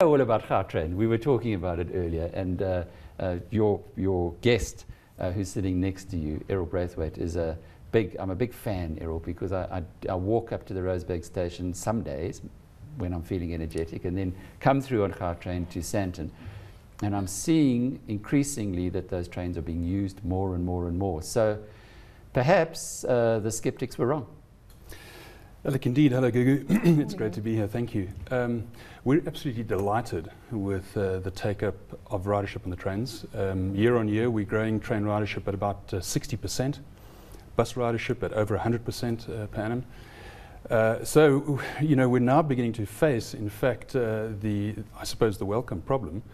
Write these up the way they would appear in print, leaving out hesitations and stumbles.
All about Gautrain. We were talking about it earlier, and your guest who's sitting next to you, Errol Braithwaite, is I'm a big fan, Errol, because I walk up to the Rosebank station some days when I'm feeling energetic, and then come through on Gautrain to Sandton. And I'm seeing increasingly that those trains are being used more and more and more. So perhaps the skeptics were wrong. Look, indeed. Hello, Gugu. It's great to be here. Thank you. We're absolutely delighted with the take-up of ridership on the trains. Year on year, we're growing train ridership at about 60%, bus ridership at over 100% per annum. So, you know, we're now beginning to face, in fact, I suppose, the welcome problem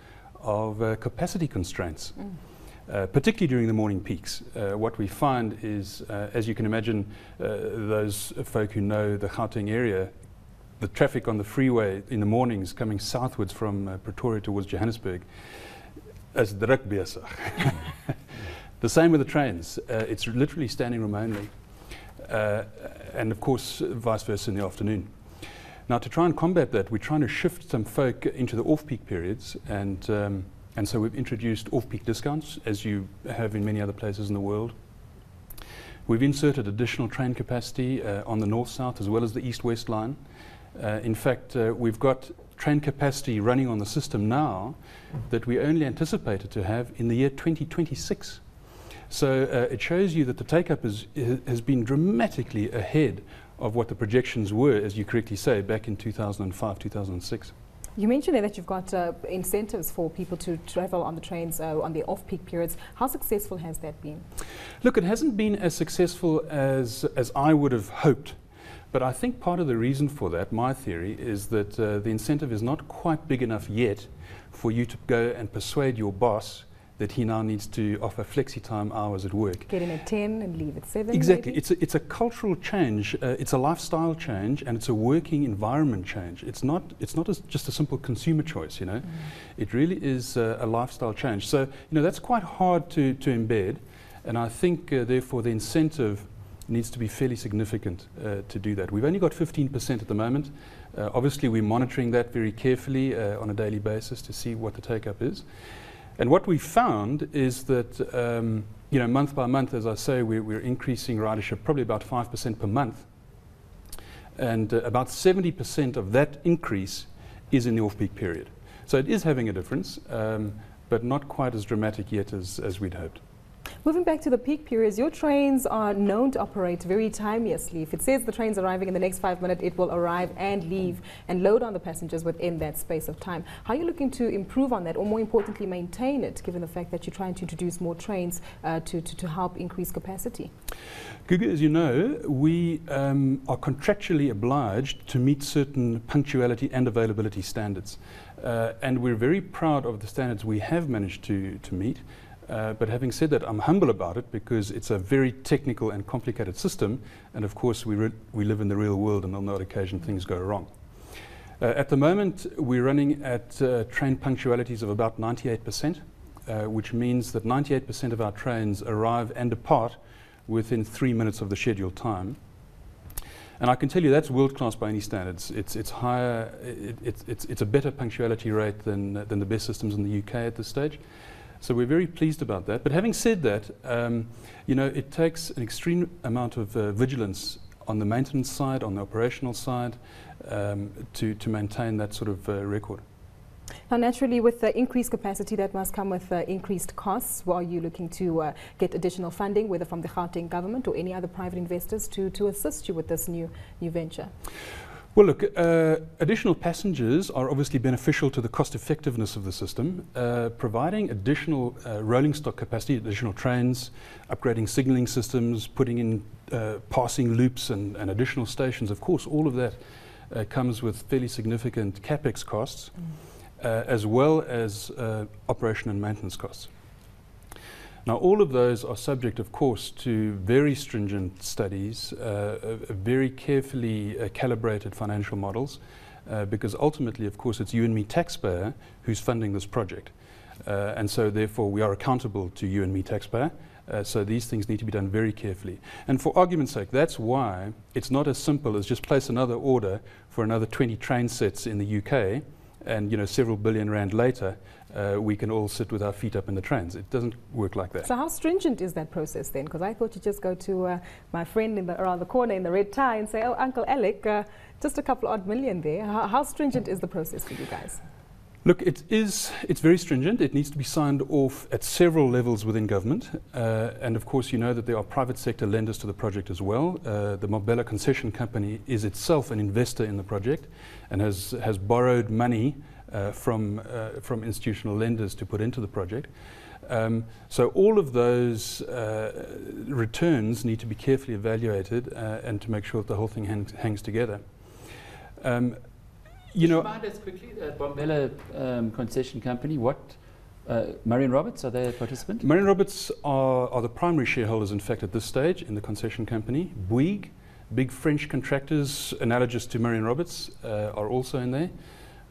of capacity constraints. Particularly during the morning peaks. What we find is, as you can imagine, those folk who know the Gauteng area, the traffic on the freeway in the mornings coming southwards from Pretoria towards Johannesburg is druk besig. The same with the trains. It's literally standing room only. And of course, vice versa in the afternoon. Now, to try and combat that, we're trying to shift some folk into the off-peak periods, and so we've introduced off-peak discounts, as you have in many other places in the world. We've inserted additional train capacity on the north-south as well as the east-west line. In fact, we've got train capacity running on the system now that we only anticipated to have in the year 2026. So it shows you that the take-up has been dramatically ahead of what the projections were, as you correctly say, back in 2005, 2006. You mentioned there that you've got incentives for people to travel on the trains on the off-peak periods. How successful has that been? Look, it hasn't been as successful as I would have hoped. But I think part of the reason for that, my theory, is that the incentive is not quite big enough yet for you to go and persuade your boss that he now needs to offer flexi-time hours at work. Get in at 10 and leave at 7. Exactly. Maybe? It's a cultural change, it's a lifestyle change, and it's a working environment change. It's not just a simple consumer choice, you know. It really is a lifestyle change. So, you know, that's quite hard to embed, and I think, therefore, the incentive needs to be fairly significant to do that. We've only got 15% at the moment. Obviously, we're monitoring that very carefully on a daily basis to see what the take-up is. And what we found is that, you know, month by month, as I say, we're increasing ridership probably about 5% per month. And about 70% of that increase is in the off-peak period. So it is having a difference, but not quite as dramatic yet as we'd hoped. Moving back to the peak periods, your trains are known to operate very timeously. If it says the train's arriving in the next 5 minutes, it will arrive and leave and load on the passengers within that space of time. How are you looking to improve on that, or more importantly, maintain it, given the fact that you're trying to introduce more trains to help increase capacity? Gugu, as you know, we are contractually obliged to meet certain punctuality and availability standards. And we're very proud of the standards we have managed to meet. But having said that, I'm humble about it because it's a very technical and complicated system, and of course we live in the real world, and on that occasion things go wrong. At the moment we're running at train punctualities of about 98%, which means that 98% of our trains arrive and depart within 3 minutes of the scheduled time. And I can tell you that's world-class by any standards. It's higher, it's a better punctuality rate than the best systems in the UK at this stage. So we're very pleased about that. But having said that, you know, it takes an extreme amount of vigilance on the maintenance side, on the operational side, to maintain that sort of record. Now, naturally, with the increased capacity, that must come with increased costs. Are you looking to get additional funding, whether from the Gauteng government or any other private investors, to assist you with this new venture? Well, look, additional passengers are obviously beneficial to the cost effectiveness of the system. Providing additional rolling stock capacity, additional trains, upgrading signalling systems, putting in passing loops and additional stations, of course, all of that comes with fairly significant capex costs, as well as operation and maintenance costs. Now, all of those are subject, of course, to very stringent studies, very carefully calibrated financial models, because ultimately, of course, it's you and me taxpayer who's funding this project. And so, therefore, we are accountable to you and me taxpayer. So these things need to be done very carefully. And for argument's sake, that's why it's not as simple as just place another order for another 20 train sets in the UK and several billion rand later, we can all sit with our feet up in the trains. It doesn't work like that. So how stringent is that process then? Because I thought you just go to my friend around the corner in the red tie and say, oh, Uncle Alec, just a couple odd million there. How stringent is the process for you guys? Look, it's very stringent. It needs to be signed off at several levels within government. And of course, you know that there are private sector lenders to the project as well. The Mobela Concession Company is itself an investor in the project and has borrowed money from institutional lenders to put into the project. So all of those returns need to be carefully evaluated and to make sure that the whole thing hangs together. Remind us quickly, Mbombela Concession Company, what, Murray and Roberts, are they a participant? Murray and Roberts are the primary shareholders, in fact, at this stage in the concession company. Bouygues, big French contractors analogous to Murray and Roberts, are also in there.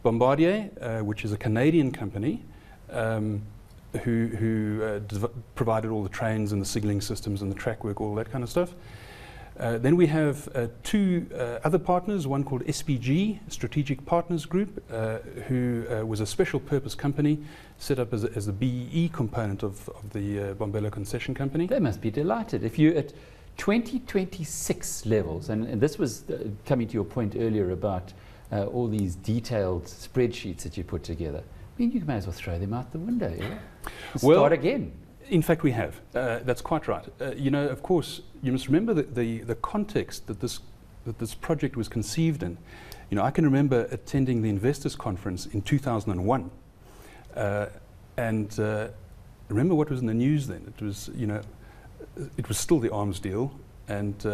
Bombardier, which is a Canadian company, who provided all the trains and the signalling systems and the track work, all that kind of stuff. Then we have two other partners, one called SPG, Strategic Partners Group, who was a special purpose company set up as the BEE component of the Mbombela Concession Company. They must be delighted. If you're at 2026 levels, and this was coming to your point earlier about all these detailed spreadsheets that you put together, I mean, you might as well throw them out the window, yeah? Start again. In fact, we have. That's quite right. Of course, you must remember the context that this project was conceived in. I can remember attending the investors conference in 2001, and remember what was in the news then. It was, it was still the arms deal, and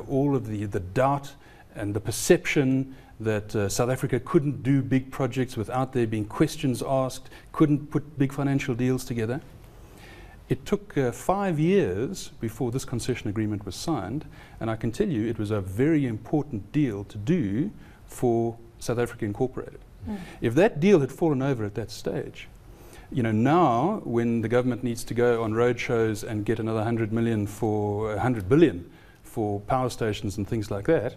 all of the doubt and the perception that South Africa couldn't do big projects without there being questions asked, couldn't put big financial deals together. It took 5 years before this concession agreement was signed, and I can tell you it was a very important deal to do for South Africa Incorporated. If that deal had fallen over at that stage, now when the government needs to go on road shows and get another 100 billion for power stations and things like that,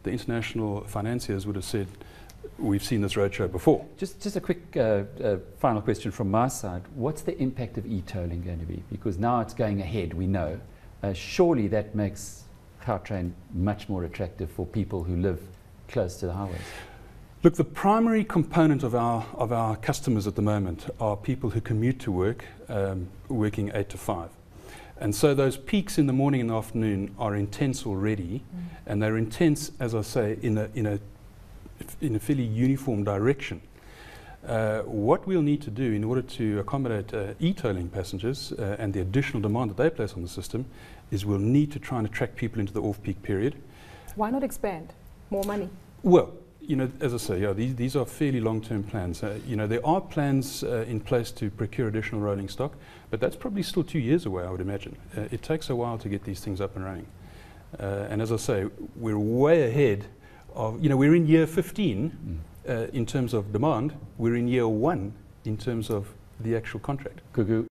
the international financiers would have said, we've seen this roadshow before. Just a quick final question from my side. What's the impact of e-tolling going to be? Because now it's going ahead, we know. Surely that makes Gautrain much more attractive for people who live close to the highways. Look, the primary component of our customers at the moment are people who commute to work, working 8 to 5. And so those peaks in the morning and the afternoon are intense already, and they're intense, as I say, in a fairly uniform direction. What we'll need to do in order to accommodate e-tolling passengers and the additional demand that they place on the system is we'll need to try and attract people into the off-peak period. Why not expand? More money? Well, as I say, these are fairly long-term plans. There are plans in place to procure additional rolling stock, but that's probably still 2 years away, I would imagine. It takes a while to get these things up and running. And as I say, we're way ahead of, we're in year 15 in terms of demand. We're in year 1 in terms of the actual contract. Gugu.